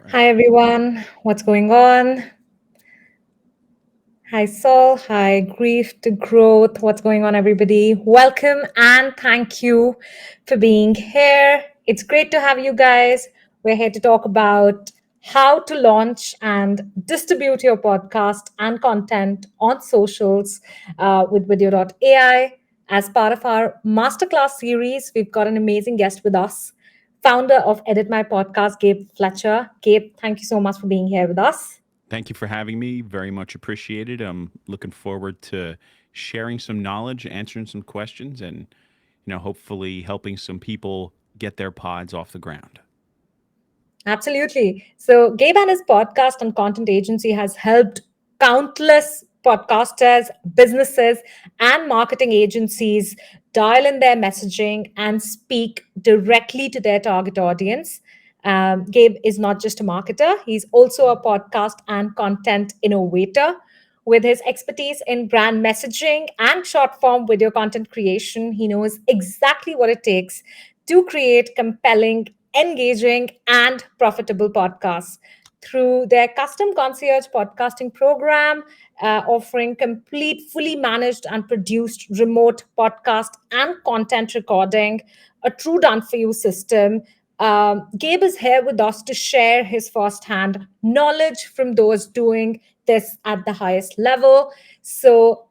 Hi everyone, what's going on? Hi Soul, hi Grief to Growth. What's going on, everybody? Welcome and thank you for being here. It's great to have you guys. We're here to talk about how to launch and distribute your podcast and content on socials with VidYo.ai. As part of our Masterclass series, we've got an amazing guest with us, founder of Edit My Podcast, Gabe Fletcher. Gabe, thank you so much for being here with us. Thank you for having me. Very much appreciated. I'm looking forward to sharing some knowledge, answering some questions, and hopefully helping some people get their pods off the ground. Absolutely. So, Gabe and his podcast and content agency has helped countless podcasters, businesses, and marketing agencies dial in their messaging and speak directly to their target audience. Gabe is not just a marketer, he's also a podcast and content innovator. With his expertise in brand messaging and short form video content creation, he knows exactly what it takes to create compelling, engaging, and profitable podcasts. Through their custom concierge podcasting program, offering complete, fully managed and produced remote podcast and content recording, a true done for you system. Gabe is here with us to share his firsthand knowledge from those doing this at the highest level. So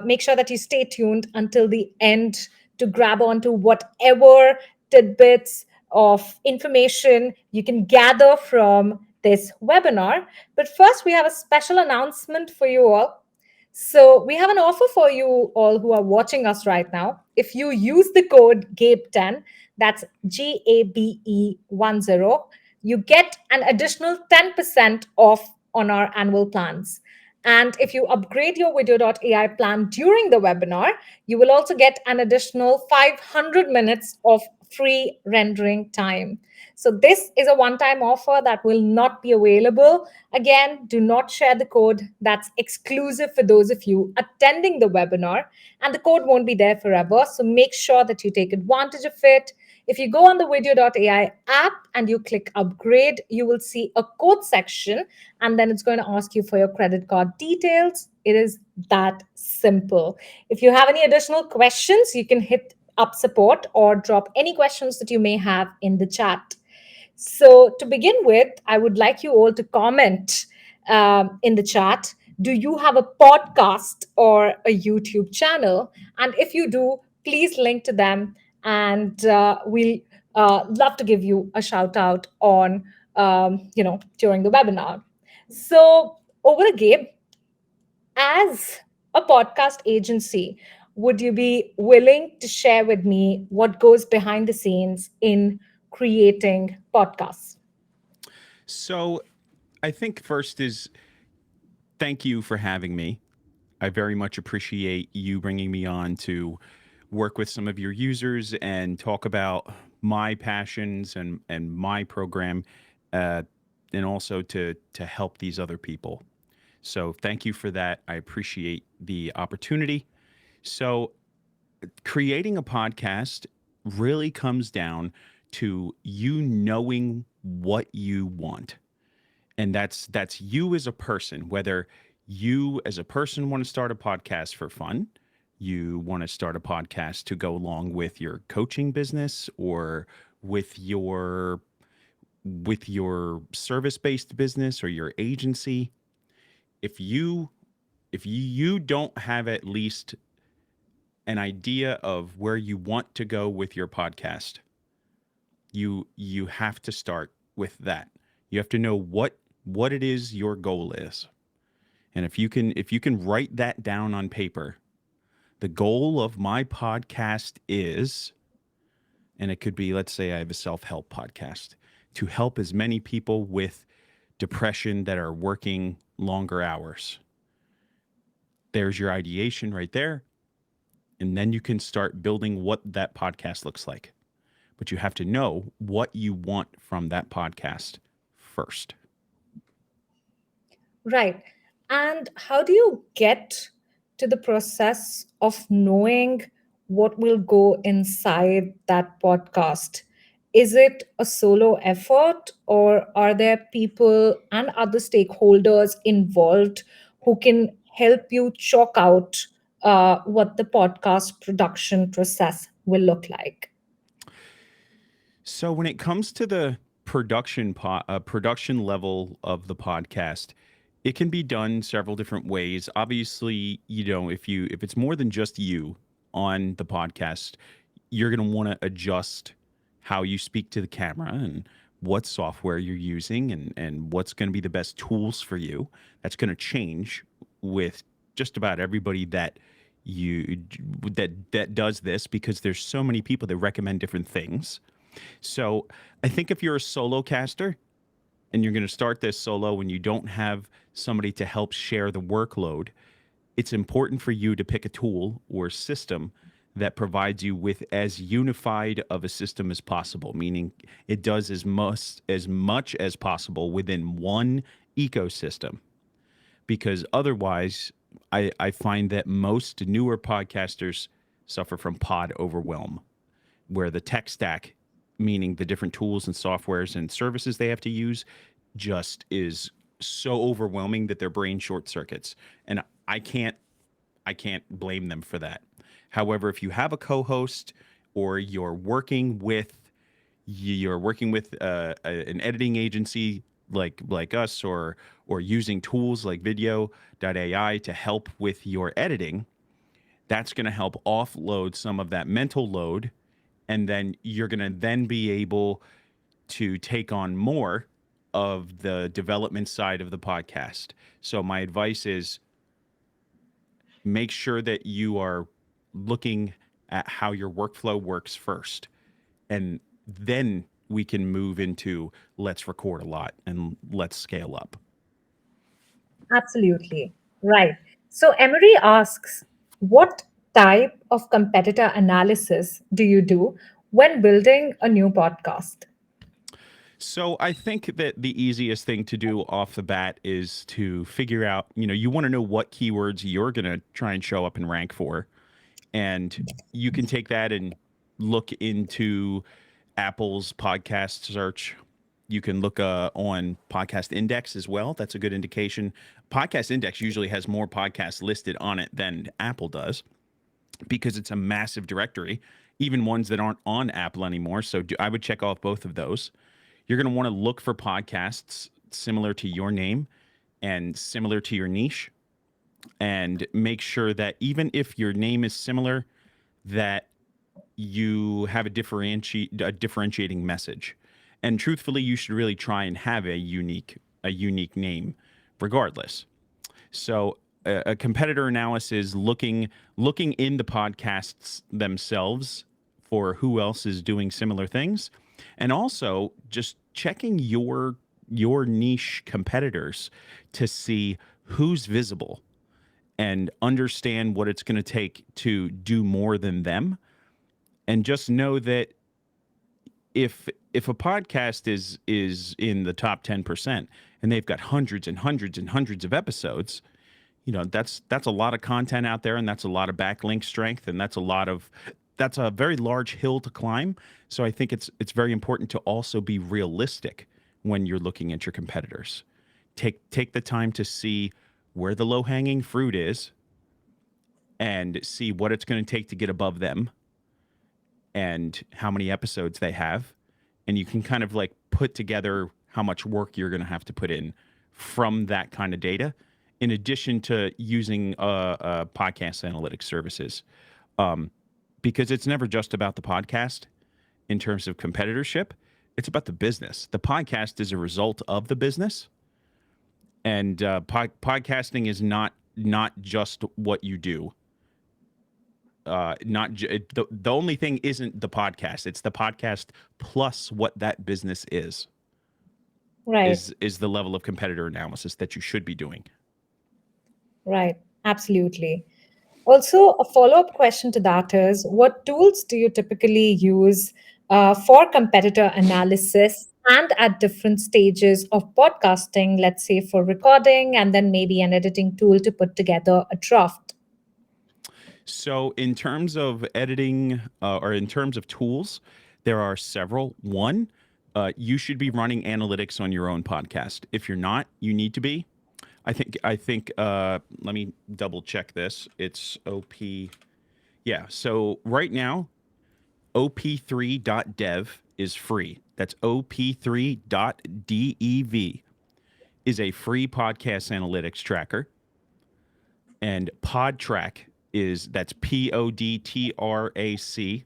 make sure that you stay tuned until the end to grab onto whatever tidbits of information you can gather from this webinar. But first, we have a special announcement for you all. So, we have an offer for you all who are watching us right now. If you use the code GABE10, that's GABE10, you get an additional 10% off on our annual plans. And if you upgrade your video.ai plan during the webinar, you will also get an additional 500 minutes of free rendering time. So, this is a one time offer that will not be available. Again, do not share the code. That's exclusive for those of you attending the webinar, and the code won't be there forever. So, make sure that you take advantage of it. If you go on the video.ai app and you click upgrade, you will see a code section, and then it's going to ask you for your credit card details. It is that simple. If you have any additional questions, you can hit up support or drop any questions that you may have in the chat. So, to begin with, I would like you all to comment in the chat. Do you have a podcast or a YouTube channel? And if you do, please link to them, and we'll love to give you a shout out on, during the webinar. So, over to Gabe. As a podcast agency, would you be willing to share with me what goes behind the scenes in creating podcasts? So, I think first is thank you for having me. I very much appreciate you bringing me on to work with some of your users and talk about my passions and my program, uh, and also to help these other people. So thank you for that. I appreciate the opportunity. So creating a podcast really comes down to you knowing what you want. And that's you as a person, whether you as a person want to start a podcast for fun, you want to start a podcast to go along with your coaching business or with your with your service-based business or your agency. If you if you don't have at least an idea of where you want to go with your podcast, you have to start with that. You have to know what it is your goal is. And if you can write that down on paper, the goal of my podcast is, and it could be, let's say I have a self-help podcast, to help as many people with depression that are working longer hours. There's your ideation right there. And then you can start building what that podcast looks like. But you have to know what you want from that podcast first. Right. And how do you get to the process of knowing what will go inside that podcast? Is it a solo effort, or are there people and other stakeholders involved who can help you chalk out what the podcast production process will look like? So when it comes to the production level of the podcast, it can be done several different ways. Obviously, if it's more than just you on the podcast, you're going to want to adjust how you speak to the camera and what software you're using and what's going to be the best tools for you. That's going to change with just about everybody you that does this, because there's so many people that recommend different things. So I think if you're a solo caster and you're going to start this solo and you don't have somebody to help share the workload, it's important for you to pick a tool or system that provides you with as unified of a system as possible, meaning it does as much as possible within one ecosystem. Because otherwise, I find that most newer podcasters suffer from pod overwhelm, where the tech stack, meaning the different tools and softwares and services they have to use, just is so overwhelming that their brain short circuits. And I can't blame them for that. However, if you have a co-host or you're working with an editing agency like us, or using tools like VidYo.ai to help with your editing, that's going to help offload some of that mental load, and then you're going to then be able to take on more of the development side of the podcast. So my advice is, make sure that you are looking at how your workflow works first, and then we can move into let's record a lot and let's scale up. Absolutely. Right. So Emery asks, what type of competitor analysis do you do when building a new podcast? So I think that the easiest thing to do off the bat is to figure out, you want to know what keywords you're going to try and show up and rank for. And you can take that and look into Apple's podcast search. You can look on Podcast Index as well. That's a good indication. Podcast Index usually has more podcasts listed on it than Apple does, because it's a massive directory, even ones that aren't on Apple anymore. So I would check off both of those. You're going to want to look for podcasts similar to your name and similar to your niche, and make sure that even if your name is similar, that you have a differentiating message. And truthfully, you should really try and have a unique name regardless. So a competitor analysis, looking in the podcasts themselves for who else is doing similar things, and also just checking your niche competitors to see who's visible and understand what it's going to take to do more than them. And just know that if a podcast is in the top 10% and they've got hundreds and hundreds and hundreds of episodes, that's a lot of content out there, and that's a lot of backlink strength, and that's a very large hill to climb. So I think it's very important to also be realistic when you're looking at your competitors. Take the time to see where the low hanging fruit is, and see what it's going to take to get above them, and how many episodes they have. And you can kind of like put together how much work you're going to have to put in from that kind of data, in addition to using podcast analytics services. Because it's never just about the podcast in terms of competitorship, it's about the business. The podcast is a result of the business. And podcasting is not just what you do. The only thing isn't the podcast. It's the podcast plus what that business Right. is the level of competitor analysis that you should be doing. Right. Absolutely. Also, a follow up question to that is, what tools do you typically use for competitor analysis and at different stages of podcasting, let's say for recording and then maybe an editing tool to put together a draft? So in terms of editing, or in terms of tools, There are several. One, you should be running analytics on your own podcast. If you're not, you need to be. I think let me double check this. It's OP. Yeah. So right now, op3.dev is free. That's op3.dev is a free podcast analytics tracker. And PodTrack that's PODTRAC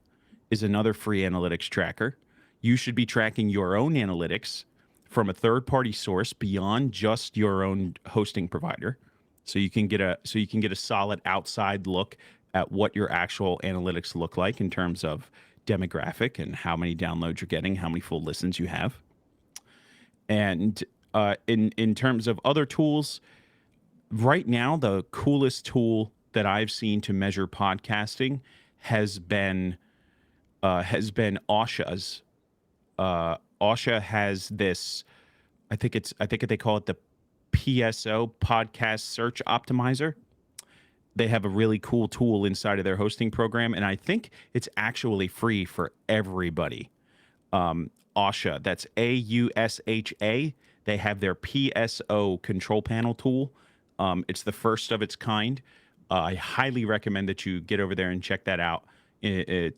is another free analytics tracker. You should be tracking your own analytics from a third-party source beyond just your own hosting provider. So you can get a solid outside look at what your actual analytics look like in terms of demographic and how many downloads you're getting, how many full listens you have. And in terms of other tools, right now the coolest tool that I've seen to measure podcasting has been Osha's. Osha has this. I think they call it the PSO Podcast Search Optimizer. They have a really cool tool inside of their hosting program, and I think it's actually free for everybody. Osha, that's AUSHA. They have their PSO control panel tool. It's the first of its kind. I highly recommend that you get over there and check that out. You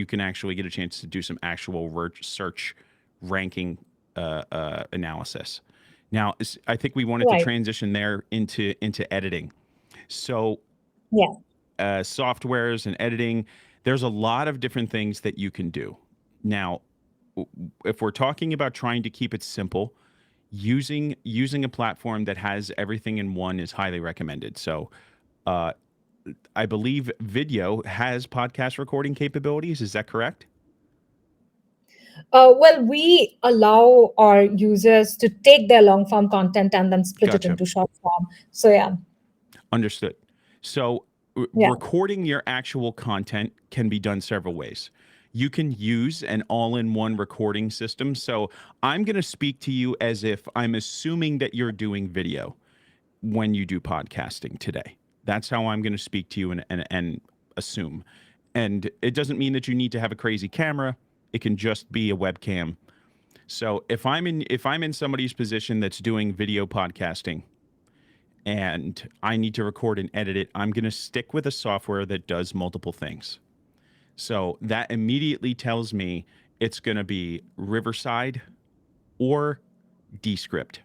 can actually get a chance to do some actual search ranking analysis. Now, I think we wanted to Right. transition there into editing. So, Yeah. softwares and editing, there's a lot of different things that you can do. Now, if we're talking about trying to keep it simple, using a platform that has everything in one is highly recommended. So, uh, I believe VidYo has podcast recording capabilities. Is that correct? Well, we allow our users to take their long form content and then split it Gotcha. into short form. So, yeah, Understood. So, yeah. recording your actual content can be done several ways. You can use an all in one recording system. So, I'm going to speak to you as if I'm assuming that you're doing video when you do podcasting today. That's how I'm going to speak to you and assume. And it doesn't mean that you need to have a crazy camera. It can just be a webcam. So if I'm in somebody's position that's doing video podcasting and I need to record and edit it, I'm going to stick with a software that does multiple things. So that immediately tells me it's going to be Riverside or Descript.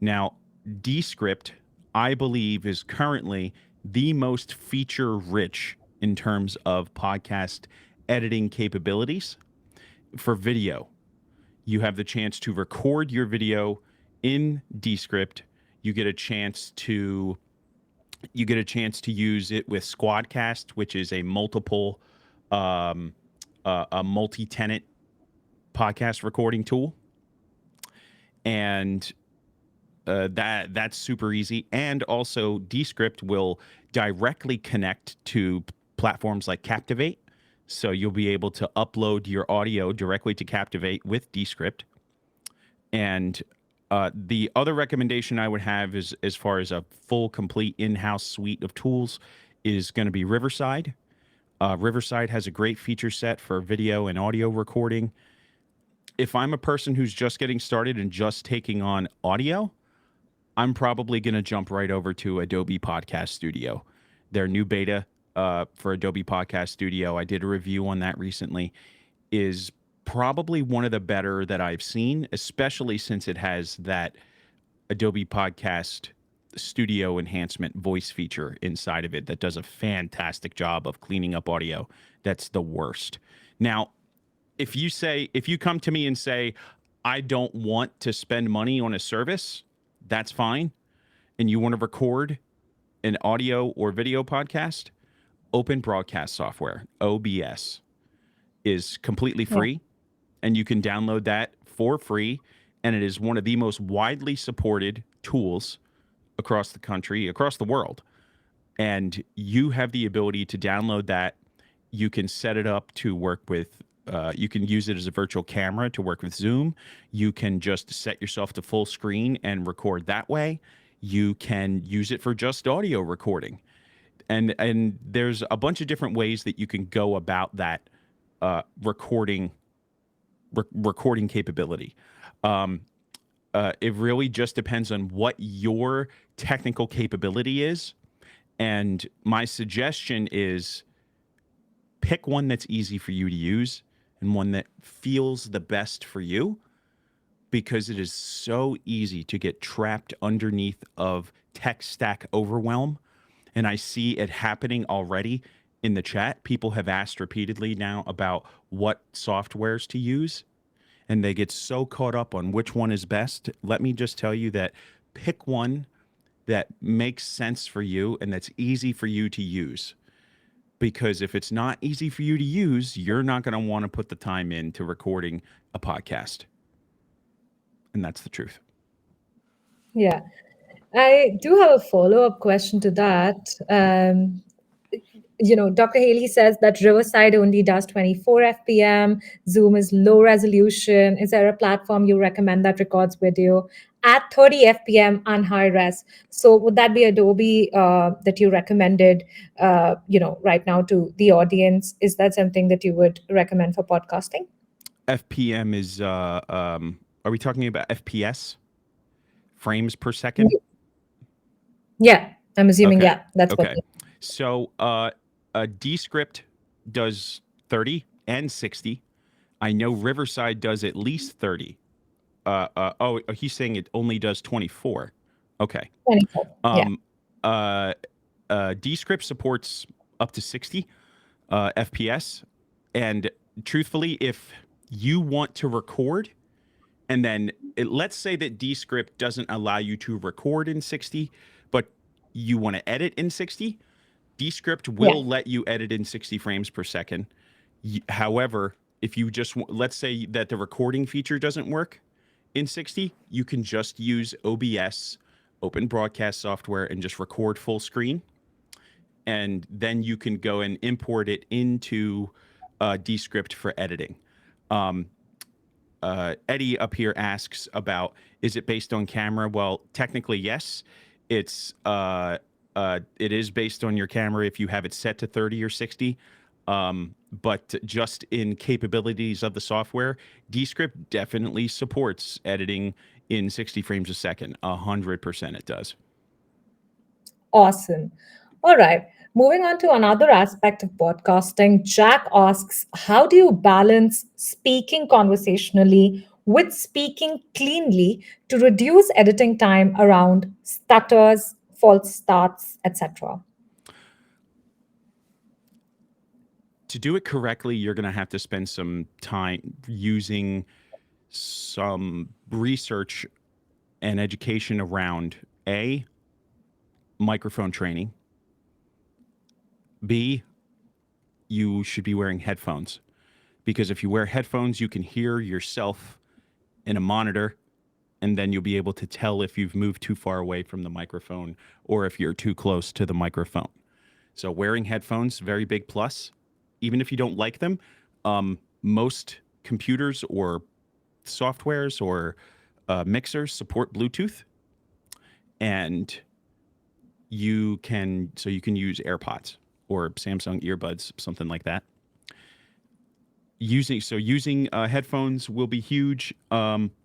Now, Descript, I believe, is currently the most feature rich in terms of podcast editing capabilities. For video, you have the chance to record your video in Descript. You get a chance to use it with Squadcast, which is a multi-tenant podcast recording tool, and that's super easy. And also, Descript will directly connect to platforms like Captivate, so you'll be able to upload your audio directly to Captivate with Descript. And the other recommendation I would have is, as far as a full, complete in-house suite of tools, is going to be Riverside. Riverside has a great feature set for video and audio recording. If I'm a person who's just getting started and just taking on audio, I'm probably going to jump right over to Adobe Podcast Studio. Their new beta for Adobe Podcast Studio, I did a review on that recently, is probably one of the better that I've seen, especially since it has that Adobe Podcast Studio enhancement voice feature inside of it that does a fantastic job of cleaning up audio that's the worst. Now, if you come to me and say, I don't want to spend money on a service, that's fine. And you want to record an audio or video podcast, Open Broadcast Software, OBS, is completely Yeah. free, and you can download that for free. And it is one of the most widely supported tools across the country, across the world. And you have the ability to download that. You can set it up to work with, you can use it as a virtual camera to work with Zoom. You can just set yourself to full screen and record that way. You can use it for just audio recording. And there's a bunch of different ways that you can go about that recording capability. It really just depends on what your technical capability is. And my suggestion is pick one that's easy for you to use and one that feels the best for you, because it is so easy to get trapped underneath of tech stack overwhelm. And I see it happening already in the chat. People have asked repeatedly now about what softwares to use, and they get so caught up on which one is best. Let me just tell you that pick one that makes sense for you and that's easy for you to use. Because if it's not easy for you to use, you're not going to want to put the time into recording a podcast. And that's the truth. Yeah. I do have a follow-up question to that. Dr. Haley says that Riverside only does 24 FPM, Zoom is low resolution. Is there a platform you recommend that records video at 30 FPM and high res? So would that be Adobe that you recommended, right now to the audience? Is that something that you would recommend for podcasting? FPM is, are we talking about FPS? Frames per second? Yeah, I'm assuming, Okay. yeah, that's what. Okay. So Descript does 30 and 60. I know Riverside does at least 30. He's saying it only does 24. Okay. 24, yeah. Descript supports up to 60 FPS. And truthfully, if you want to record, and then let's say that Descript doesn't allow you to record in 60, but you want to edit in 60, Descript will let you edit in 60 frames per second. However, if you just, let's say that the recording feature doesn't work in 60, you can just use OBS, Open Broadcast Software, and just record full screen. And then you can go and import it into Descript for editing. Eddie up here asks about, is it based on camera? Well, technically, yes. It is based on your camera if you have it set to 30 or 60. But just in capabilities of the software, Descript definitely supports editing in 60 frames a second. 100% it does. Awesome. All right. Moving on to another aspect of podcasting, Jack asks, how do you balance speaking conversationally with speaking cleanly to reduce editing time around stutters, false starts, etc.? To do it correctly, you're going to have to spend some time using some research and education around A, microphone training. B, you should be wearing headphones, because if you wear headphones, you can hear yourself in a monitor, and then you'll be able to tell if you've moved too far away from the microphone or if you're too close to the microphone. So wearing headphones, very big plus. Even if you don't like them, most computers or softwares or mixers support Bluetooth, and you can use AirPods or Samsung earbuds, something like that. Using headphones will be huge. And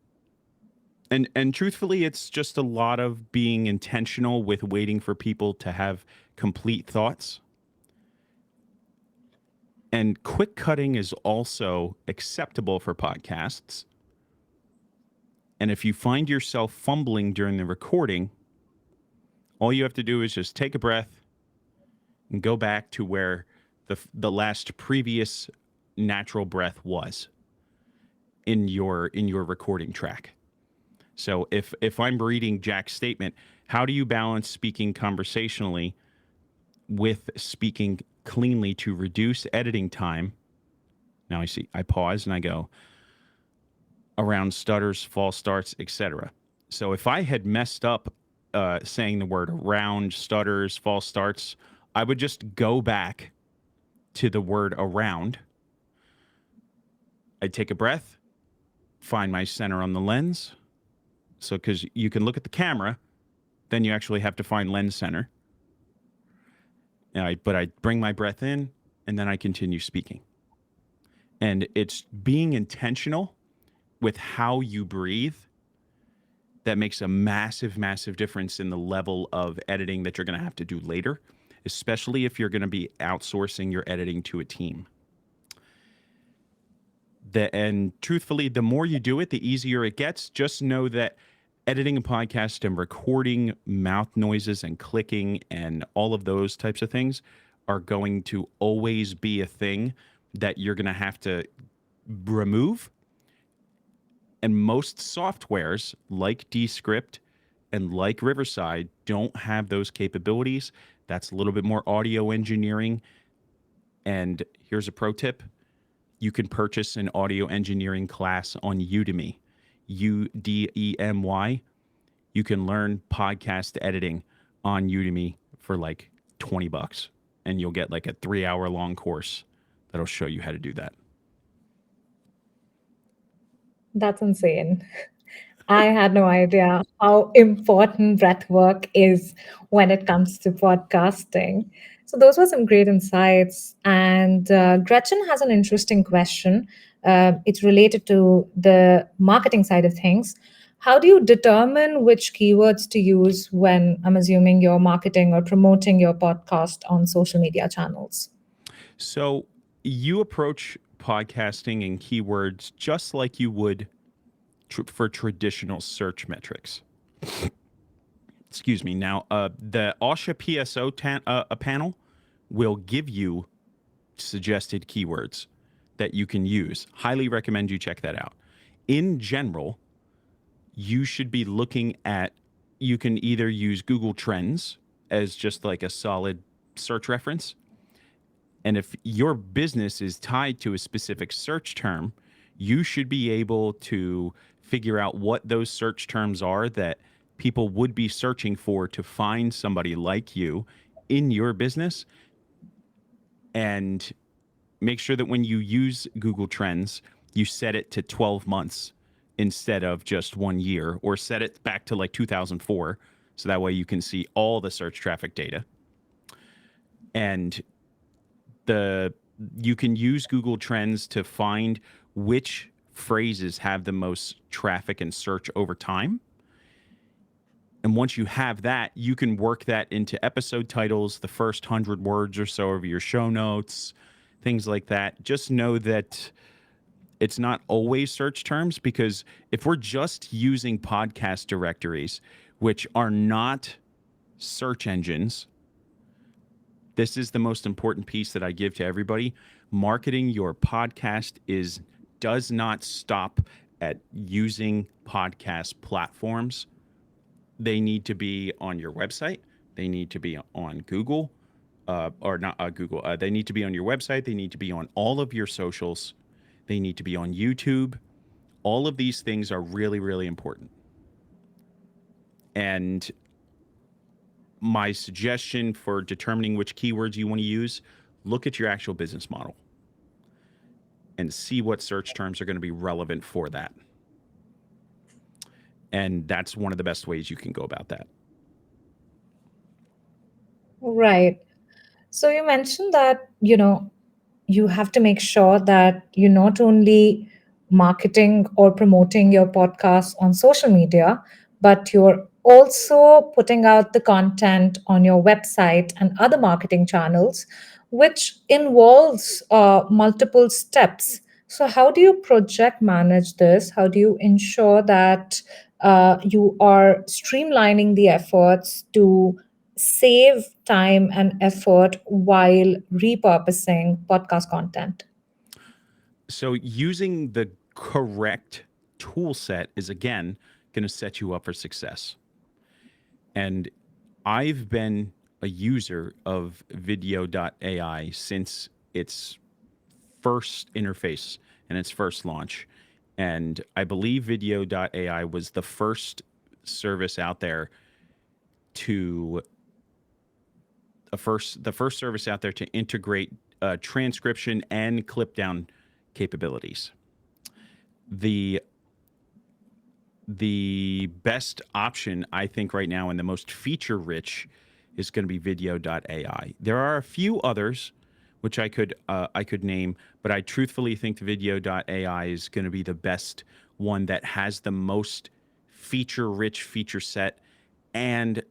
truthfully, it's just a lot of being intentional with waiting for people to have complete thoughts. And quick cutting is also acceptable for podcasts. And if you find yourself fumbling during the recording, all you have to do is just take a breath and go back to where the last previous natural breath was in your recording track. So if I'm reading Jack's statement, how do you balance speaking conversationally with speaking cleanly to reduce editing time? Now I pause and I go, around stutters, false starts, etc. So if I had messed up saying the word around, stutters, false starts, I would just go back to the word around. I'd take a breath, find my center on the lens. So because you can look at the camera, then you actually have to find lens center. But I bring my breath in and then I continue speaking. And it's being intentional with how you breathe that makes a massive, massive difference in the level of editing that you're going to have to do later, especially if you're going to be outsourcing your editing to a team. And truthfully, the more you do it, the easier it gets. Just know that editing a podcast and recording mouth noises and clicking and all of those types of things are going to always be a thing that you're going to have to remove. And most softwares like Descript and like Riverside don't have those capabilities. That's a little bit more audio engineering. And here's a pro tip: you can purchase an audio engineering class on Udemy, Udemy. You can learn podcast editing on Udemy for like $20, and you'll get like a 3-hour long course that'll show you how to do that. That's insane. I had no idea how important breath work is when it comes to podcasting. So, those were some great insights. And Gretchen has an interesting question. It's related to the marketing side of things. How do you determine which keywords to use when, I'm assuming, you're marketing or promoting your podcast on social media channels? So you approach podcasting and keywords just like you would for traditional search metrics. Excuse me. Now, the OSHA PSO panel will give you suggested keywords that you can use. Highly recommend you check that out. In general, you should be looking at, you can either use Google Trends as just like a solid search reference. And if your business is tied to a specific search term, you should be able to figure out what those search terms are that people would be searching for to find somebody like you in your business, and make sure that when you use Google Trends, you set it to 12 months instead of just 1 year, or set it back to like 2004. So that way you can see all the search traffic data. And you can use Google Trends to find which phrases have the most traffic and search over time. And once you have that, you can work that into episode titles, the first 100 words or so of your show notes, things like that. Just know that it's not always search terms, because if we're just using podcast directories, which are not search engines, this is the most important piece that I give to everybody. Marketing your podcast does not stop at using podcast platforms. They need to be on your website. They need to be on Google, or not Google. They need to be on your website. They need to be on all of your socials. They need to be on YouTube. All of these things are really, really important. And my suggestion for determining which keywords you want to use, look at your actual business model and see what search terms are going to be relevant for that. And that's one of the best ways you can go about that. Right. So you mentioned that, you have to make sure that you're not only marketing or promoting your podcast on social media, but you're also putting out the content on your website and other marketing channels, which involves multiple steps. So, how do you project manage this? How do you ensure that you are streamlining the efforts to save time and effort while repurposing podcast content? So using the correct tool set is, again, going to set you up for success. And I've been a user of VidYo.ai since its first interface and its first launch. And I believe VidYo.ai was the first service out there to the first service out there to integrate transcription and clip down capabilities. The best option, I think, right now, and the most feature rich, is going to be VidYo.ai. There are a few others which I could name, but I truthfully think VidYo.ai is going to be the best one that has the most feature-rich feature set and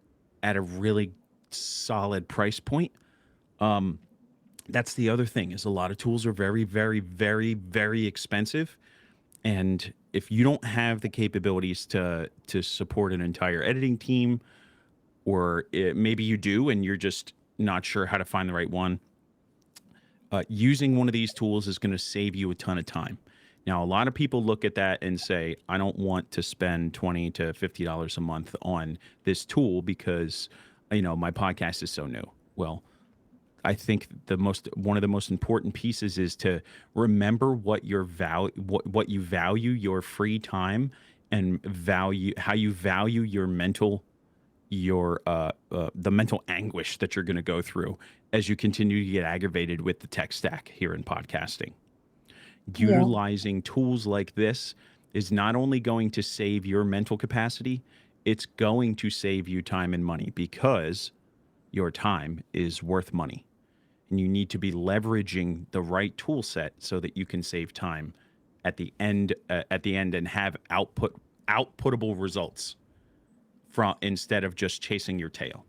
at a really solid price point. Um, that's the other thing is a lot of tools are very, very, very, very expensive, and if you don't have the capabilities to support an entire editing team, or maybe you do and you're just not sure how to find the right one, using one of these tools is going to save you a ton of time. Now, a lot of people look at that and say, I don't want to spend $20 to $50 a month on this tool because, my podcast is so new. Well, I think the most one of the most important pieces is to remember what your what you value your free time, and value how you value your the mental anguish that you're going to go through as you continue to get aggravated with the tech stack here in podcasting. Yeah. Utilizing tools like this is not only going to save your mental capacity, it's going to save you time and money, because your time is worth money. And you need to be leveraging the right tool set so that you can save time at the end and have outputable results from, instead of just chasing your tail.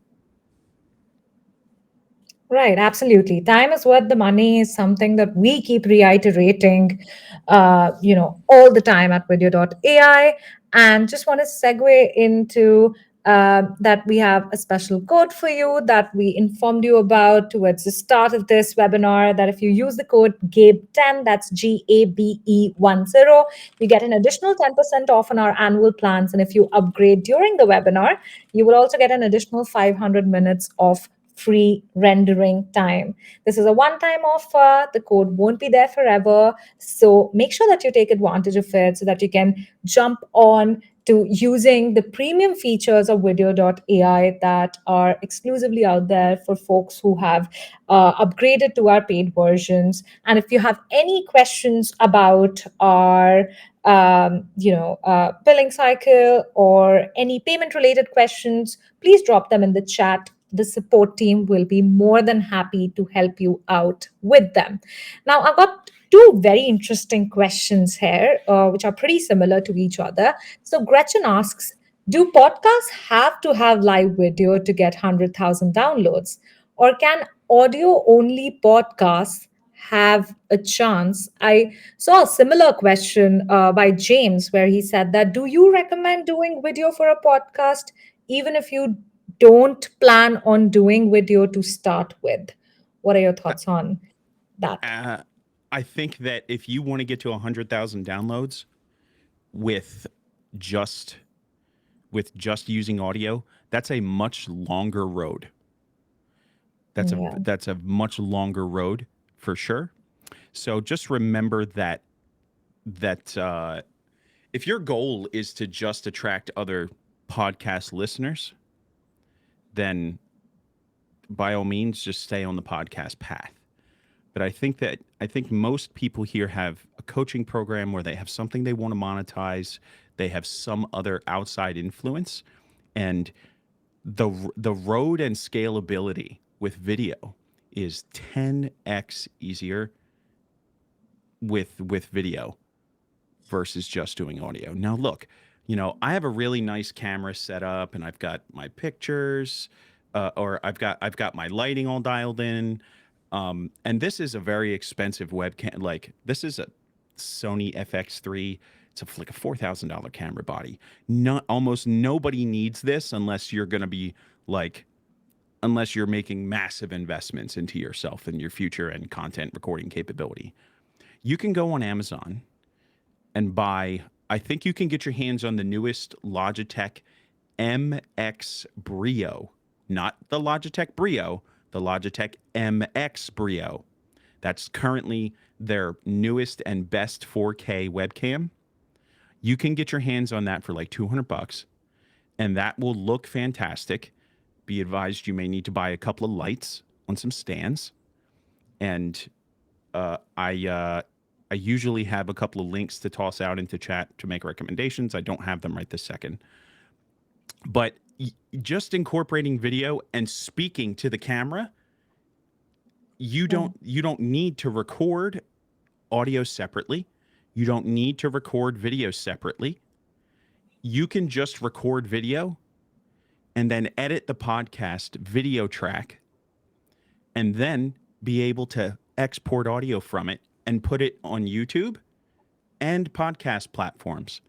Right, absolutely. Time is worth the money is something that we keep reiterating, all the time at video.ai. And just want to segue into that we have a special code for you that we informed you about towards the start of this webinar. That if you use the code GABE10, that's GABE10, you get an additional 10% off on our annual plans. And if you upgrade during the webinar, you will also get an additional 500 minutes of free rendering time. This is a one time offer. The code won't be there forever. So make sure that you take advantage of it so that you can jump on to using the premium features of video.ai that are exclusively out there for folks who have upgraded to our paid versions. And if you have any questions about our billing cycle or any payment related questions, please drop them in the chat. The support team will be more than happy to help you out with them. Now, I've got two very interesting questions here, which are pretty similar to each other. So, Gretchen asks, do podcasts have to have live video to get 100,000 downloads? Or can audio only podcasts have a chance? I saw a similar question by James where he said that, do you recommend doing video for a podcast even if you don't plan on doing video to start with? What are your Uh, thoughts on that? uh, I think that if you want to get to 100,000 downloads with just just using audio, that's a much longer road. Yeah. That's a much longer road for sure. So just remember that if your goal is to just attract other podcast listeners, then by all means just stay on the podcast path. But I think most people here have a coaching program where they have something they want to monetize, they have some other outside influence, and the road and scalability with video is 10x easier with video versus just doing audio. Now, look, I have a really nice camera set up, and I've got my pictures, or I've got my lighting all dialed in, and this is a very expensive webcam. Like this is a Sony FX3. It's like a $4,000 camera body. Not almost nobody needs this unless you're going to be like unless you're making massive investments into yourself and your future and content recording capability. You can go on Amazon and buy, I think you can get your hands on the newest Logitech MX Brio, not the Logitech Brio, the Logitech MX Brio. That's currently their newest and best 4K webcam. You can get your hands on that for like 200 bucks, and that will look fantastic. Be advised, you may need to buy a couple of lights on some stands. And uh, I uh, I usually have a couple of links to toss out into chat to make recommendations. I don't have them right this second, but just incorporating video and speaking to the camera, Mm. you don't need to record audio separately. You don't need to record video separately. You can just record video and then edit the podcast video track and then be able to export audio from it and put it on YouTube and podcast platforms.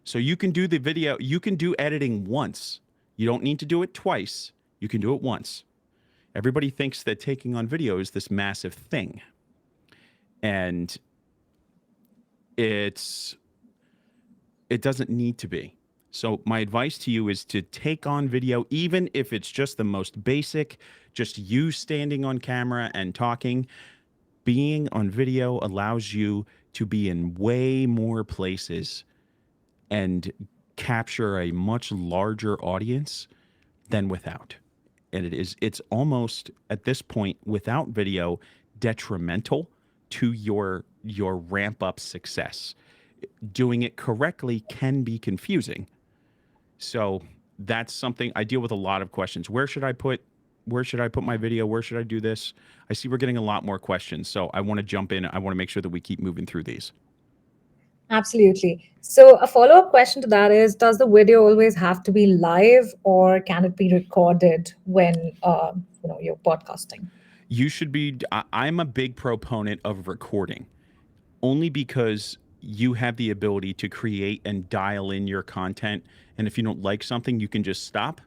So you can do the video, you can do editing once. You don't need to do it twice. You can do it once. Everybody thinks that taking on video is this massive thing. And it doesn't need to be. So my advice to you is to take on video, even if it's just the most basic, just you standing on camera and talking. Being on video allows you to be in way more places and capture a much larger audience than without. And it's almost at this point without video detrimental to your ramp up success. Doing it correctly can be confusing. So that's something I deal with a lot of questions. Where should I put my video? Where should I do this? I see we're getting a lot more questions. So I want to jump in. I want to make sure that we keep moving through these. Absolutely. So a follow-up question to that is, does the video always have to be live, or can it be recorded when you're podcasting? You should be. I'm a big proponent of recording, only because you have the ability to create and dial in your content. And if you don't like something, you can just stop,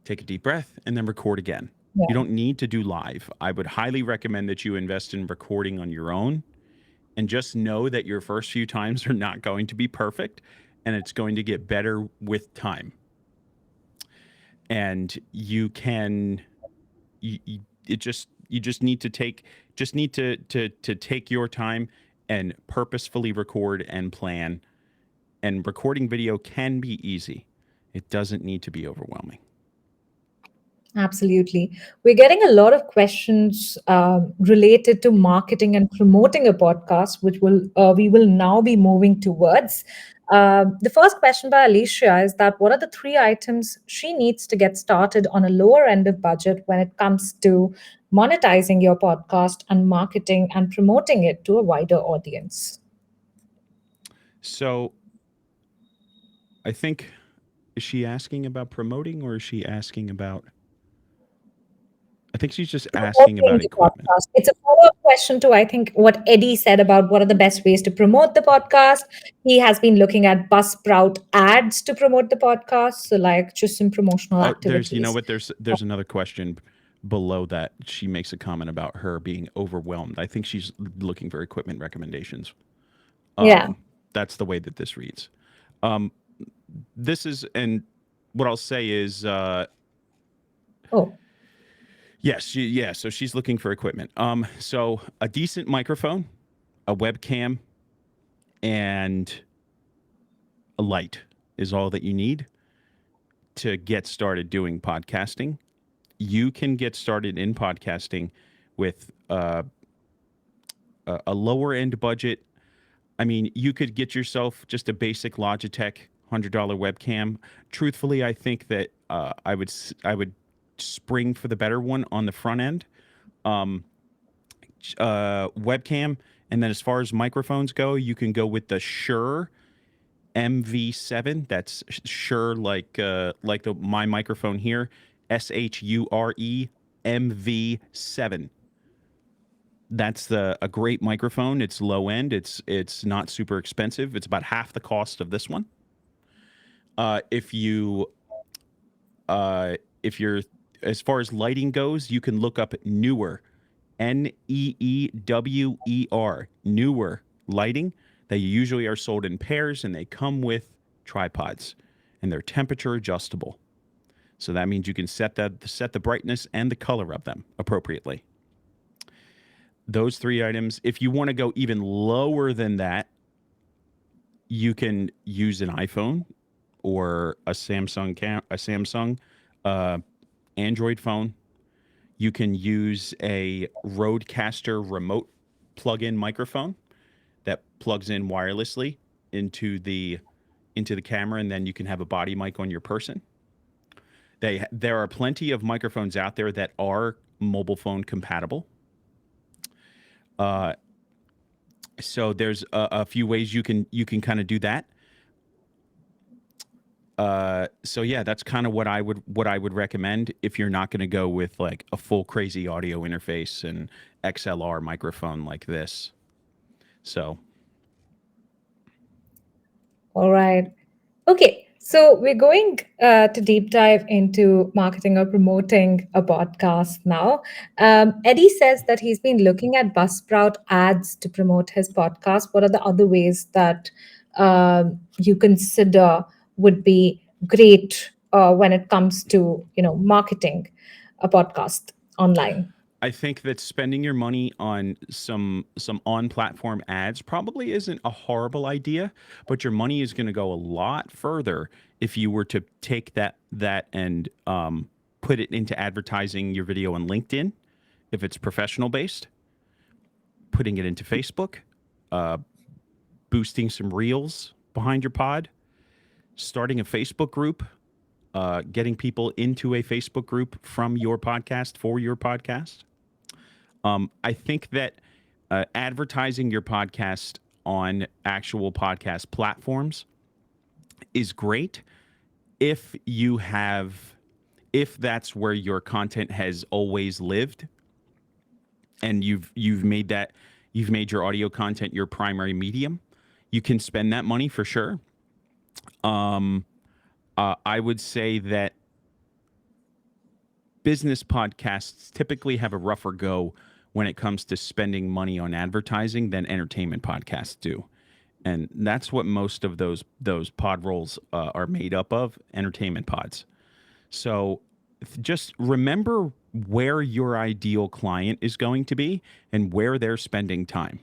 take a deep breath, and then record again. Yeah. You don't need to do live. I would highly recommend that you invest in recording on your own, and just know that your first few times are not going to be perfect, and it's going to get better with time. And you can, you just need to take take your time and purposefully record and plan. And recording video can be easy. It doesn't need to be overwhelming. Absolutely. We're getting a lot of questions related to marketing and promoting a podcast, which we will now be moving towards. The first question by Alicia is that what are the 3 items she needs to get started on a lower end of budget when it comes to monetizing your podcast and marketing and promoting it to a wider audience? So I think, is she asking about promoting, or is she asking about, I think she's just asking Promoting about the equipment. podcast. It's a follow-up question to, I think, what Eddie said about what are the best ways to promote the podcast. He has been looking at Buzzsprout ads to promote the podcast. So like just some promotional Oh, you know activities. what, there's another question below that. She makes a comment about her being overwhelmed. I think she's looking for equipment recommendations. Yeah. That's the way that this reads. This is, and what I'll say is, Oh, yes, yeah. So she's looking for equipment. So a decent microphone, a webcam, and a light is all that you need to get started doing podcasting. You can get started in podcasting with a lower end budget. I mean, you could get yourself just a basic Logitech $100 webcam. Truthfully, I think that I would spring for the better one on the front end. Webcam, and then as far as microphones go, you can go with the Shure MV7. That's Shure, like my microphone here, SHURE MV7. That's a great microphone. It's low end. It's not super expensive. It's about half the cost of this one. If you're as far as lighting goes, you can look up Neewer, Neewer, Neewer lighting. They usually are sold in pairs, and they come with tripods, and they're temperature adjustable. So that means you can set the brightness and the color of them appropriately. Those 3 items. If you want to go even lower than that, you can use an iPhone or a Samsung Android phone. You can use a Rodecaster remote plug-in microphone that plugs in wirelessly into the camera, and then you can have a body mic on your person. There are plenty of microphones out there that are mobile phone compatible. Uh, so there's a few ways you can kind of do that. So yeah, that's kind of what I would recommend if you're not going to go with like a full crazy audio interface and XLR microphone like this. So All right. Okay, so we're going to deep dive into marketing or promoting a podcast now. Eddie says that he's been looking at Buzzsprout ads to promote his podcast. What are the other ways that you consider would be great when it comes to marketing a podcast online? I think that spending your money on some on-platform ads probably isn't a horrible idea, but your money is going to go a lot further if you were to take that and put it into advertising your video on LinkedIn, if it's professional based, putting it into Facebook, uh, boosting some reels behind your pod, starting a Facebook group, getting people into a Facebook group from your podcast for your podcast. I think that advertising your podcast on actual podcast platforms is great if you have if that's where your content has always lived and you've made your audio content your primary medium. You can spend that money for sure. Um, I would say that business podcasts typically have a rougher go when it comes to spending money on advertising than entertainment podcasts do. And that's what most of those pod rolls are made up of, entertainment pods. So just remember where your ideal client is going to be and where they're spending time.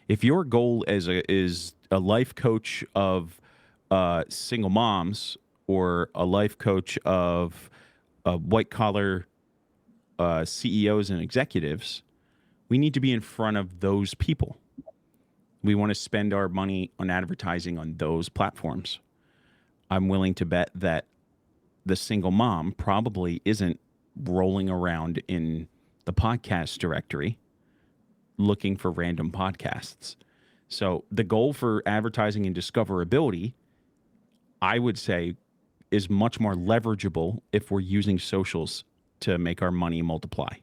If your goal is a life coach of single moms or a life coach of white collar CEOs and executives, we need to be in front of those people. We want to spend our money on advertising on those platforms. I'm willing to bet that the single mom probably isn't rolling around in the podcast directory looking for random podcasts. So the goal for advertising and discoverability, I would say, is much more leverageable if we're using socials to make our money multiply.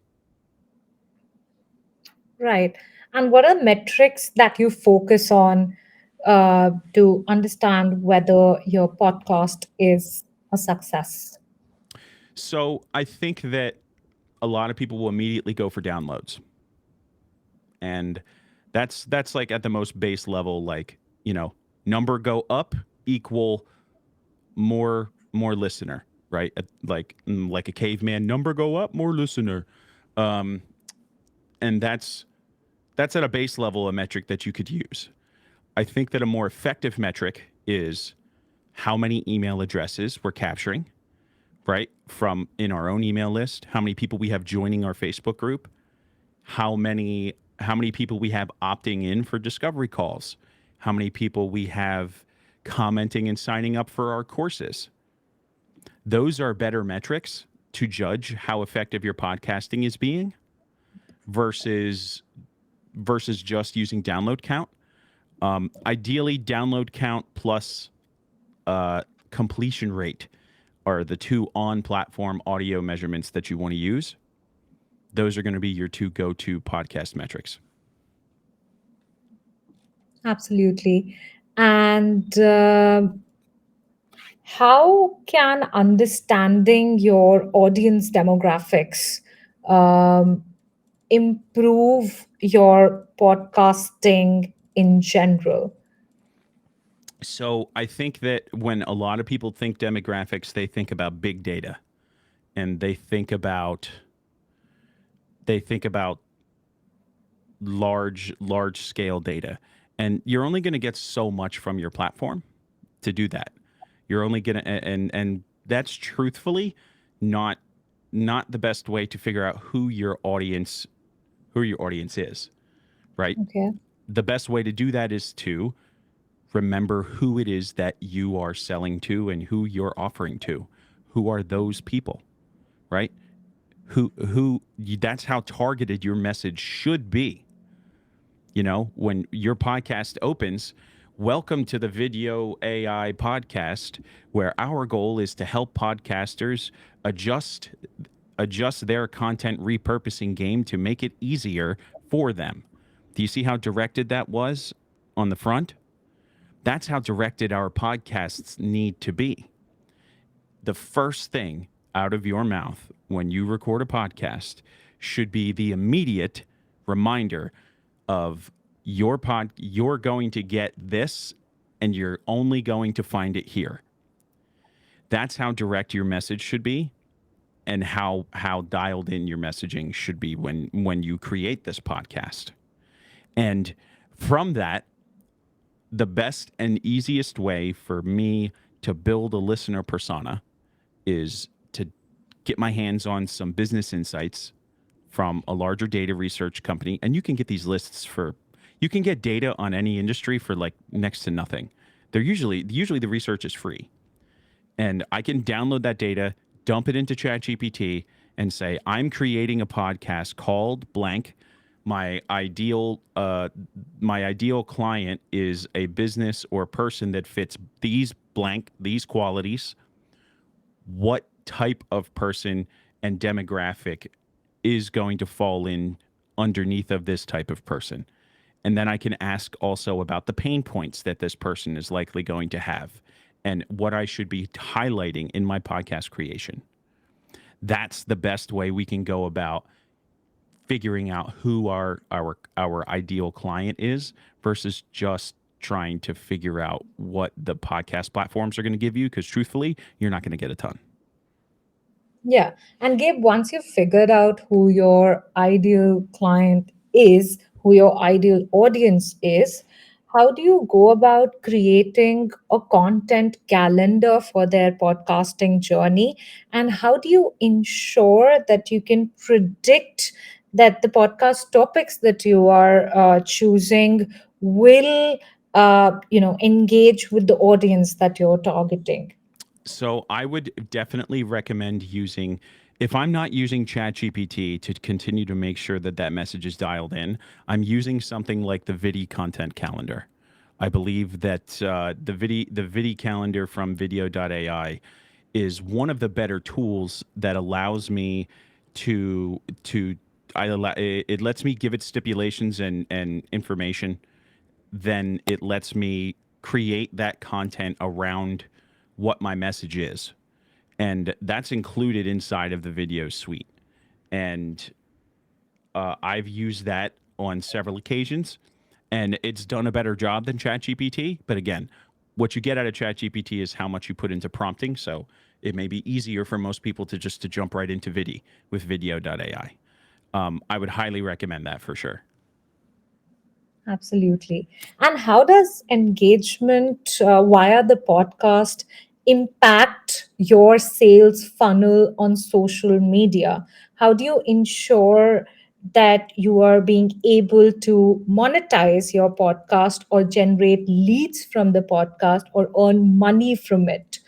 Right. And what are metrics that you focus on to understand whether your podcast is a success? So I think that a lot of people will immediately go for downloads. And that's like at the most base level, like, number go up equal more listener, right? Like a caveman, number go up, more listener. Um, and that's at a base level a metric that you could use. I think that a more effective metric is how many email addresses we're capturing, right? From in our own email list, how many people we have joining our Facebook group, how many people we have opting in for discovery calls, how many people we have commenting and signing up for our courses. Those are better metrics to judge how effective your podcasting is being versus just using download count. Ideally, download count plus completion rate are the two on-platform audio measurements that you want to use. Those are going to be your two go-to podcast metrics. Absolutely. And how can understanding your audience demographics um, improve your podcasting in general? So I think that when a lot of people think demographics, they think about big data and they think about large scale data. And you're only going to get so much from your platform to do that. You're only going to and that's truthfully not not the best way to figure out who your audience is, right? Okay. The best way to do that is to remember who it is that you are selling to and who you're offering to, who are those people, right? That's how targeted your message should be. When your podcast opens, welcome to the Video AI podcast, where our goal is to help podcasters adjust adjust their content repurposing game to make it easier for them. Do you see how directed that was on the front? That's how directed our podcasts need to be. The first thing out of your mouth when you record a podcast should be the immediate reminder of you're going to get this, and you're only going to find it here. That's how direct your message should be, and how dialed in your messaging should be when you create this podcast. And from that, the best and easiest way for me to build a listener persona is to get my hands on some business insights from a larger data research company. And you can get these lists you can get data on any industry for like next to nothing. They're usually the research is free. And I can download that data, dump it into ChatGPT, and say, I'm creating a podcast called blank. My ideal client is a business or person that fits these qualities. What type of person and demographic is going to fall in underneath of this type of person? And then I can ask also about the pain points that this person is likely going to have and what I should be highlighting in my podcast creation. That's the best way we can go about figuring out who our ideal client is versus just trying to figure out what the podcast platforms are going to give you, because truthfully, you're not going to get a ton. Yeah. And Gabe, once you've figured out who your ideal client is, who your ideal audience is, how do you go about creating a content calendar for their podcasting journey? And how do you ensure that you can predict that the podcast topics that you are choosing will engage with the audience that you're targeting? So I would definitely recommend using, if I'm not using ChatGPT to continue to make sure that that message is dialed in, I'm using something like the VidY content calendar. I believe that the VidY calendar from VidYo.ai is one of the better tools that allows me to it lets me give it stipulations and information. Then it lets me create that content around what my message is. And that's included inside of the video suite. And I've used that on several occasions, and it's done a better job than ChatGPT. But again, what you get out of ChatGPT is how much you put into prompting. So it may be easier for most people to jump right into VidY with VidYo.ai. I would highly recommend that for sure. Absolutely. And how does engagement via the podcast impact your sales funnel on social media? How do you ensure that you are being able to monetize your podcast or generate leads from the podcast or earn money from it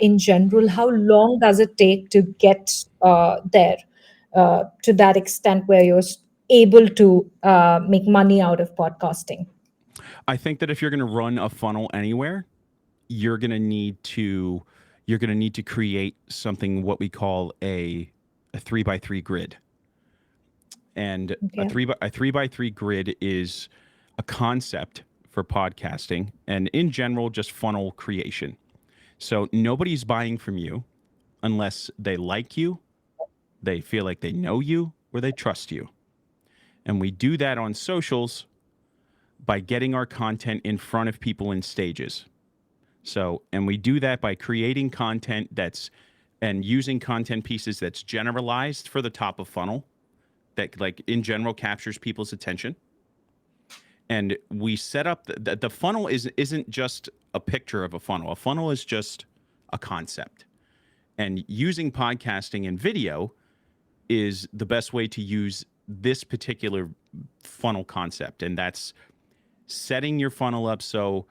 in general? How long does it take to get there to that extent where you're able to make money out of podcasting? I think that if you're going to run a funnel anywhere, you're going to need to create something what we call a 3x3 grid. And Okay. a 3x3 grid is a concept for podcasting and in general just funnel creation. So nobody's buying from you unless they like you, they feel like they know you, or they trust you. And we do that on socials by getting our content in front of people in stages. So, and we do that by creating content and using content pieces that's generalized for the top of funnel, that like in general captures people's attention. And we set up the funnel isn't just a picture of a funnel. A funnel is just a concept. And using podcasting and video is the best way to use this particular funnel concept. And that's setting your funnel up so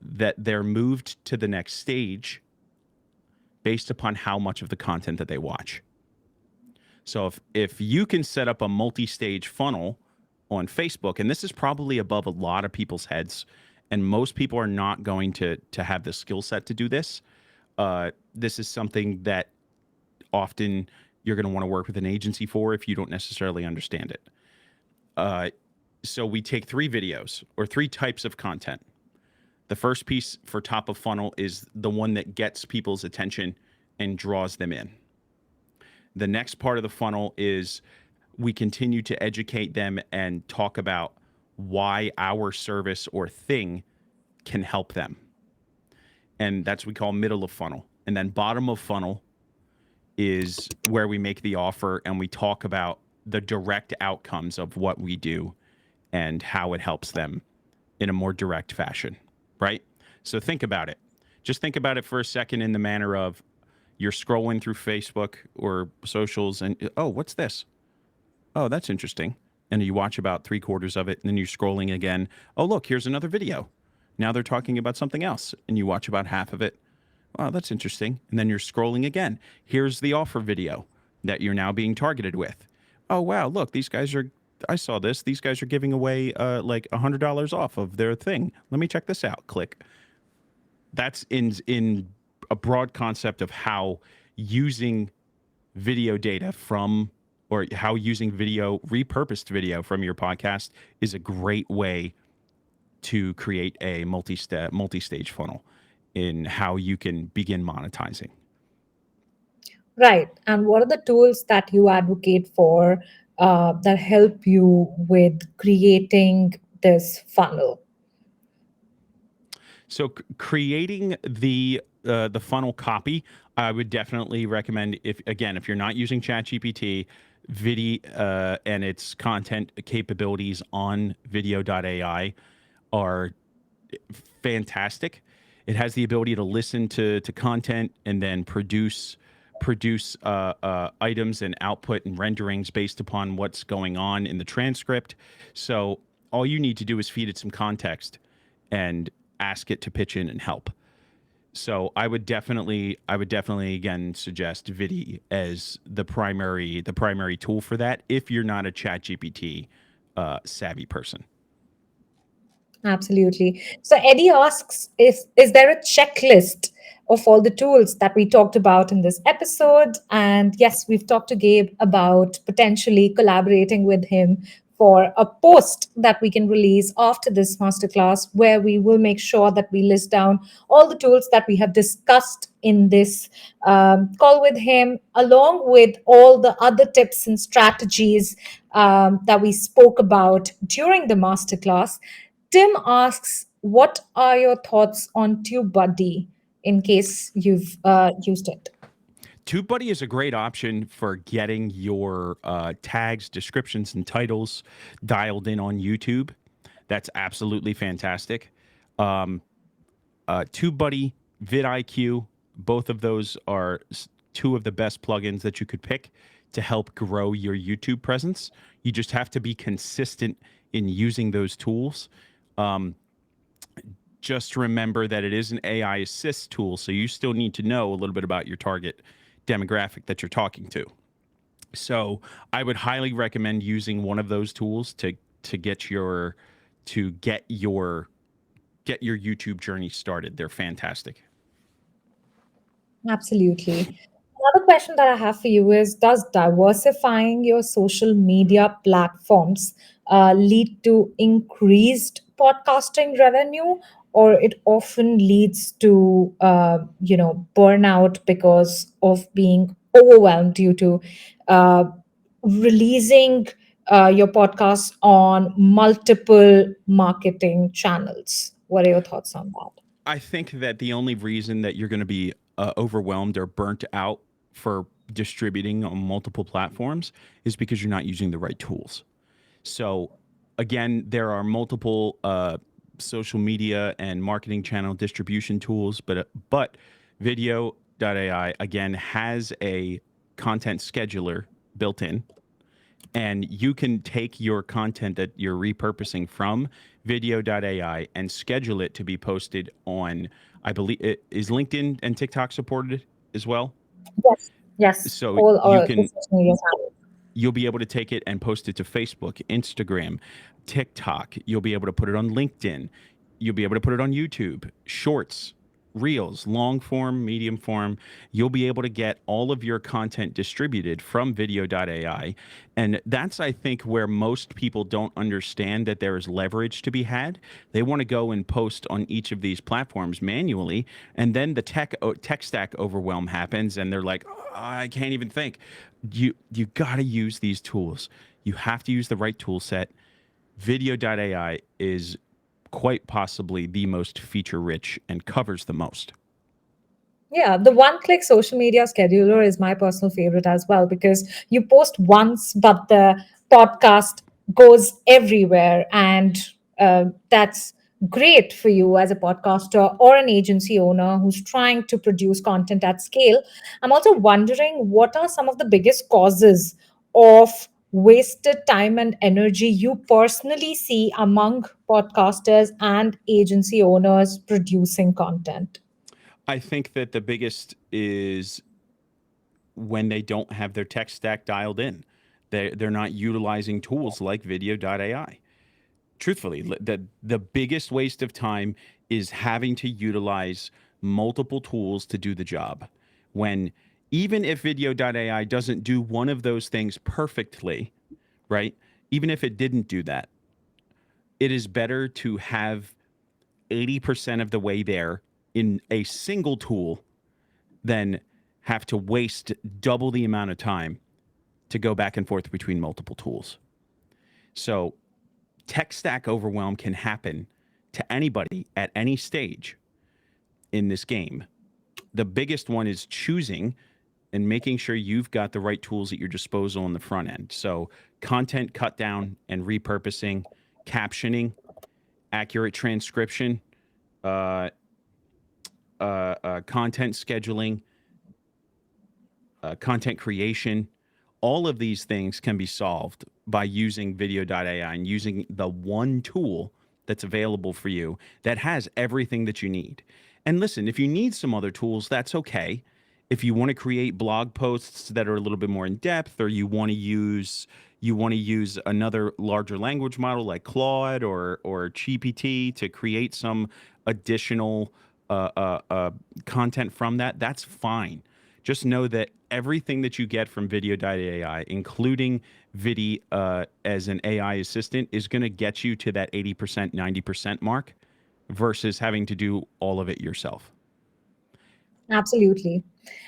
that they're moved to the next stage based upon how much of the content that they watch. So if you can set up a multi-stage funnel on Facebook, and this is probably above a lot of people's heads, and most people are not going to have the skill set to do this. This is something that often you're going to want to work with an agency for if you don't necessarily understand it. So we take 3 videos or 3 types of content. The first piece for top of funnel is the one that gets people's attention and draws them in. The next part of the funnel is we continue to educate them and talk about why our service or thing can help them. And that's what we call middle of funnel. And then bottom of funnel is where we make the offer and we talk about the direct outcomes of what we do and how it helps them in a more direct fashion, right? So think about it. Just think about it for a second in the manner of you're scrolling through Facebook or socials and, oh, what's this? Oh, that's interesting. And you watch about 3/4 of it and then you're scrolling again. Oh, look, here's another video. Now they're talking about something else and you watch about half of it. Oh, that's interesting. And then you're scrolling again. Here's the offer video that you're now being targeted with. Oh, wow, look, I saw this. These guys are giving away like $100 off of their thing. Let me check this out. Click. That's in a broad concept of how using video data from, or how using video, repurposed video from your podcast is a great way to create a multi-stage funnel in how you can begin monetizing. Right. And what are the tools that you advocate for that help you with creating this funnel? So creating the funnel copy, I would definitely recommend, if you're not using ChatGPT, video and its content capabilities on VidYo.ai are fantastic. It has the ability to listen to content and then produce items and output and renderings based upon what's going on in the transcript. So all you need to do is feed it some context and ask it to pitch in and help. So I would definitely again suggest Vidi as the primary tool for that if you're not a ChatGPT savvy person. Absolutely. So Eddie asks, is there a checklist of all the tools that we talked about in this episode? And yes, we've talked to Gabe about potentially collaborating with him for a post that we can release after this masterclass, where we will make sure that we list down all the tools that we have discussed in this call with him, along with all the other tips and strategies that we spoke about during the masterclass. Tim asks, what are your thoughts on TubeBuddy in case you've used it? TubeBuddy is a great option for getting your tags, descriptions, and titles dialed in on YouTube. That's absolutely fantastic. TubeBuddy, vidIQ, both of those are 2 of the best plugins that you could pick to help grow your YouTube presence. You just have to be consistent in using those tools. Just remember that it is an AI assist tool, so you still need to know a little bit about your target demographic that you're talking to. So I would highly recommend using one of those tools to get your YouTube journey started. They're fantastic. Absolutely. Another question that I have for you is, does diversifying your social media platforms lead to increased podcasting revenue, or it often leads to burnout because of being overwhelmed due to uh, releasing your podcast on multiple marketing channels? What are your thoughts on that? I think that the only reason that you're going to be overwhelmed or burnt out for distributing on multiple platforms is because you're not using the right tools. So, again, there are multiple social media and marketing channel distribution tools, but VidYo.ai again has a content scheduler built in, and you can take your content that you're repurposing from VidYo.ai and schedule it to be posted on, I believe, is LinkedIn and TikTok supported? as well. Yes. Yes. So All you the can social media channels. you'll be able to take it and post it to Facebook, Instagram, TikTok. You'll be able to put it on LinkedIn. You'll be able to put it on YouTube, Shorts, Reels, long form, medium form. You'll be able to get all of your content distributed from VidYo.ai. And that's, I think, where most people don't understand that there is leverage to be had. They want to go and post on each of these platforms manually. And then the tech stack overwhelm happens, and they're like, "Oh, I can't even think." You got to use these tools. You have to use the right tool set. VidYo.ai is quite possibly the most feature rich and covers the most. Yeah, the one click social media scheduler is my personal favorite as well because you post once, but the podcast goes everywhere. And that's great for you as a podcaster or an agency owner who's trying to produce content at scale. I'm also wondering what are some of the biggest causes of wasted time and energy you personally see among podcasters and agency owners producing content? I think that the biggest is when they don't have their tech stack dialed in. They're not utilizing tools like VidYo.ai. Truthfully, the biggest waste of time is having to utilize multiple tools to do the job. When even if VidYo.ai doesn't do one of those things perfectly, right? Even if it didn't do that, it is better to have 80% of the way there in a single tool than have to waste double the amount of time to go back and forth between multiple tools. So, tech stack overwhelm can happen to anybody at any stage in this game. The biggest one is choosing and making sure you've got the right tools at your disposal on the front end. So, content cut down and repurposing, captioning, accurate transcription, uh, content scheduling, content creation. All of these things can be solved by using VidYo.ai and using the one tool that's available for you that has everything that you need. And listen, if you need some other tools, that's okay. If you want to create blog posts that are a little bit more in depth, or you want to use another larger language model like Claude or GPT to create some additional content from that, that's fine. Just know that everything that you get from VidYo.ai, including Vidi as an AI assistant, is going to get you to that 80%, 90% mark versus having to do all of it yourself. Absolutely.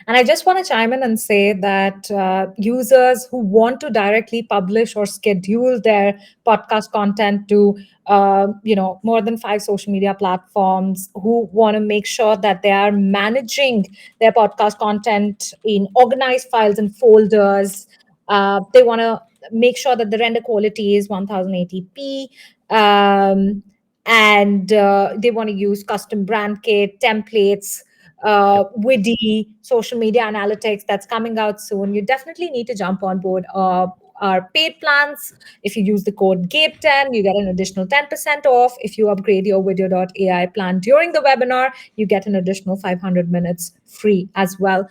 And I just want to chime in and say that users who want to directly publish or schedule their podcast content to, more than 5 social media platforms, who want to make sure that they are managing their podcast content in organized files and folders. They want to make sure that the render quality is 1080p. Um, and they want to use custom brand kit templates, Yep. witty social media analytics that's coming out soon. You definitely need to jump on board our paid plans. If you use the code Gabe10, you get an additional 10% off. If you upgrade your video.ai plan during the webinar, you get an additional 500 minutes free as well.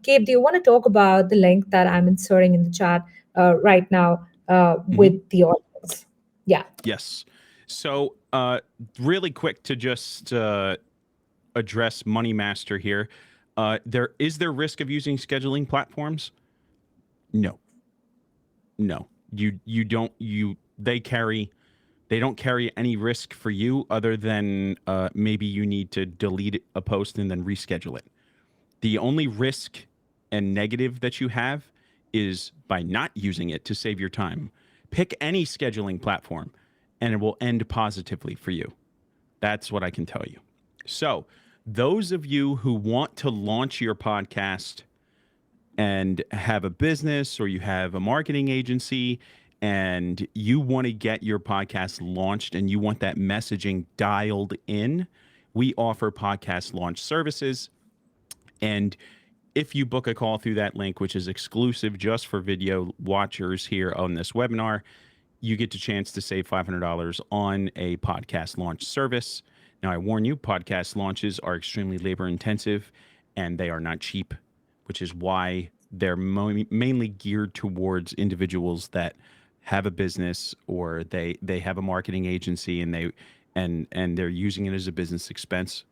Gabe, do you want to talk about the link that I'm inserting in the chat right now Mm-hmm. with the audience? Yeah. Yes. So, really quick to just address Money Master here. There risk of using scheduling platforms? No, no. You don't you they don't carry any risk for you other than maybe you need to delete a post and then reschedule it. The only risk and negative that you have is by not using it to save your time. Pick any scheduling platform and it will end positively for you. That's what I can tell you. So, those of you who want to launch your podcast and have a business or you have a marketing agency and you want to get your podcast launched and you want that messaging dialed in, we offer podcast launch services. And if you book a call through that link, which is exclusive just for video watchers here on this webinar, you get a chance to save $500 on a podcast launch service. Now, I warn you, podcast launches are extremely labor intensive and they are not cheap, which is why they're mainly geared towards individuals that have a business, or they have a marketing agency, and they're using it as a business expense.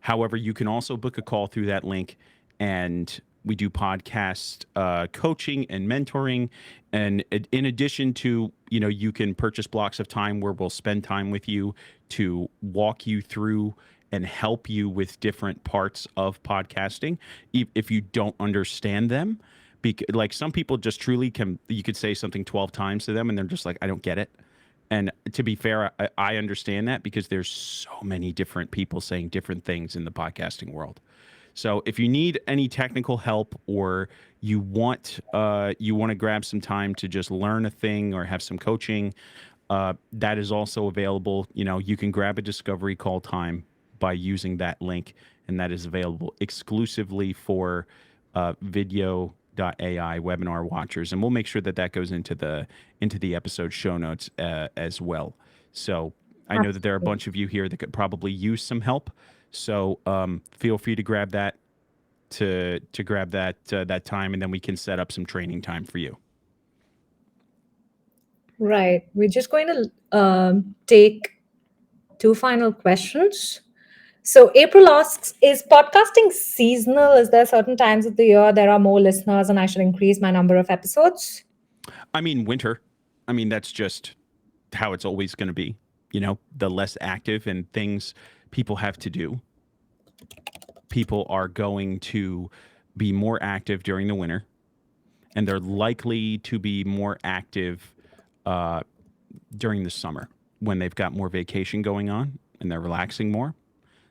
However, you can also book a call through that link, and we do podcast coaching and mentoring. And in addition to, you can purchase blocks of time where we'll spend time with you to walk you through and help you with different parts of podcasting if you don't understand them. Like, some people just truly can, you could say something 12 times to them and they're just like, I don't get it. And to be fair, I understand that, because there's so many different people saying different things in the podcasting world. So if you need any technical help, or you want to grab some time to just learn a thing or have some coaching, that is also available. You can grab a discovery call time by using that link, and that is available exclusively for VidYo.ai webinar watchers, and we'll make sure that that goes into the episode show notes as well. So I know that there are a Absolutely. bunch of you here that could probably use some help. So feel free to grab that time, and then we can set up some training time for you. Right. We're just going to take two final questions. So April asks, is podcasting seasonal? Is there certain times of the year there are more listeners and I should increase my number of episodes? I mean, winter. I mean, that's just how it's always going to be. The less active and things people have to do, people are going to be more active during the winter, and they're likely to be more active uh, during the summer, when they've got more vacation going on and they're relaxing more.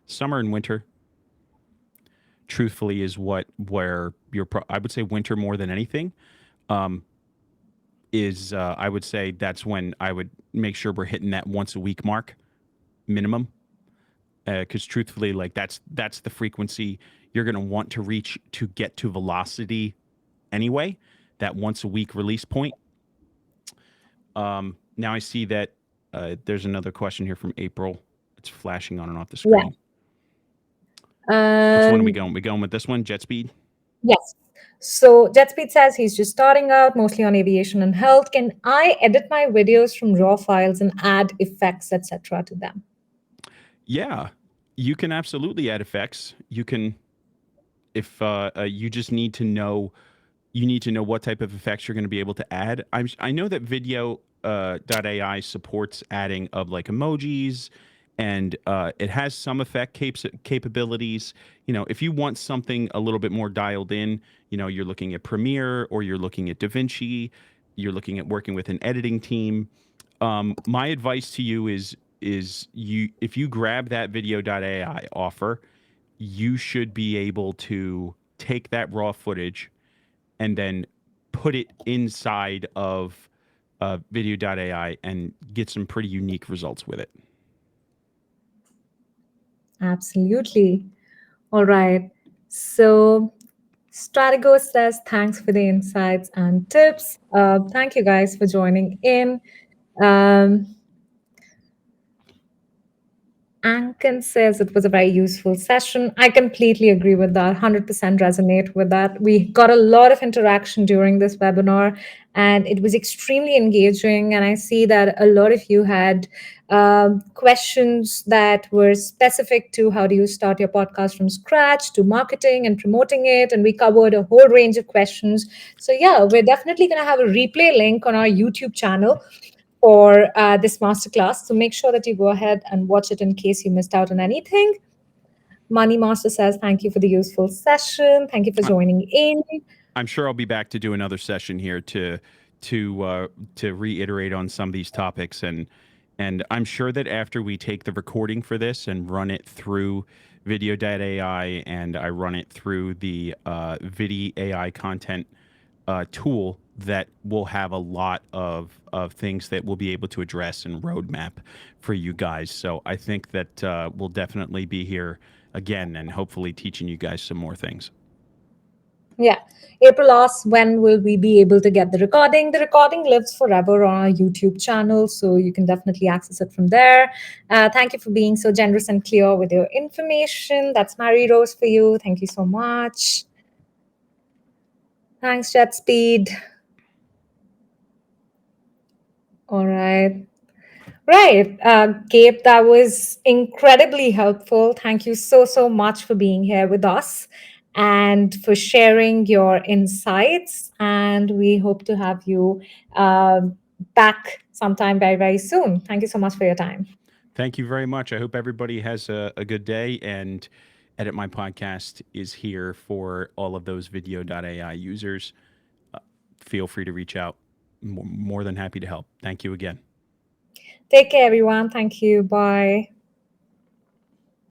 Summer and winter, truthfully, is where I would say winter more than anything. Um, is I would say that's when I would make sure we're hitting that once a week mark minimum, because truthfully, like, that's the frequency you're going to want to reach to get to velocity anyway. That once a week release point. Now I see that there's another question here from April. It's flashing on and off the Yeah. screen. Which one are we Um, going? We going with this one, jet speed? yes. So JetSpeed says he's just starting out, mostly on aviation and health. Can I edit my videos from raw files and add effects, etc., to them? Yeah, you can absolutely add effects. You can, if you just need to know, what type of effects you're going to be able to add. I know that VidYo.ai supports adding of, like, emojis, and it has some effect capabilities. If you want something a little bit more dialed in, you're looking at Premiere, or you're looking at DaVinci, you're looking at working with an editing team. My advice to you is if you grab that VidYo.ai offer, you should be able to take that raw footage and then put it inside of VidYo.ai and get some pretty unique results with it. Absolutely. All right. So Stratigo says, thanks for the insights and tips. Thank you guys for joining in. Um, Ankin says it was a very useful session. I completely agree with that, 100% resonate with that. We got a lot of interaction during this webinar, and it was extremely engaging. And I see that a lot of you had questions that were specific to how do you start your podcast from scratch, to marketing and promoting it. And we covered a whole range of questions. So, yeah, we're definitely going to have a replay link on our YouTube channel for this masterclass. So make sure that you go ahead and watch it in case you missed out on anything. Money Master says, thank you for the useful session. Thank you for I- joining in. I'm sure I'll be back to do another session here to reiterate on some of these topics, and I'm sure that after we take the recording for this and run it through VidYo.ai, and I run it through the VidAI content tool, that we'll have a lot of things that we'll be able to address and roadmap for you guys. So I think that we'll definitely be here again, and hopefully teaching you guys some more things. Yeah. April asks, when will we be able to get the recording? The recording lives forever on our YouTube channel, so you can definitely access it from there. Thank you for being so generous and clear with your information. That's Mary Rose for you. Thank you so much. Thanks, Jet Speed. All right. Right. Gabe, that was incredibly helpful. Thank you so, so much for being here with us and for sharing your insights. And we hope to have you uh, back sometime very, very soon. Thank you so much for your time. Thank you very much. I hope everybody has a good day. And Edit My Podcast is here for all of those VidYo.ai users. Feel free to reach out. More than happy to help. Thank you again. Take care, everyone. Thank you. Bye.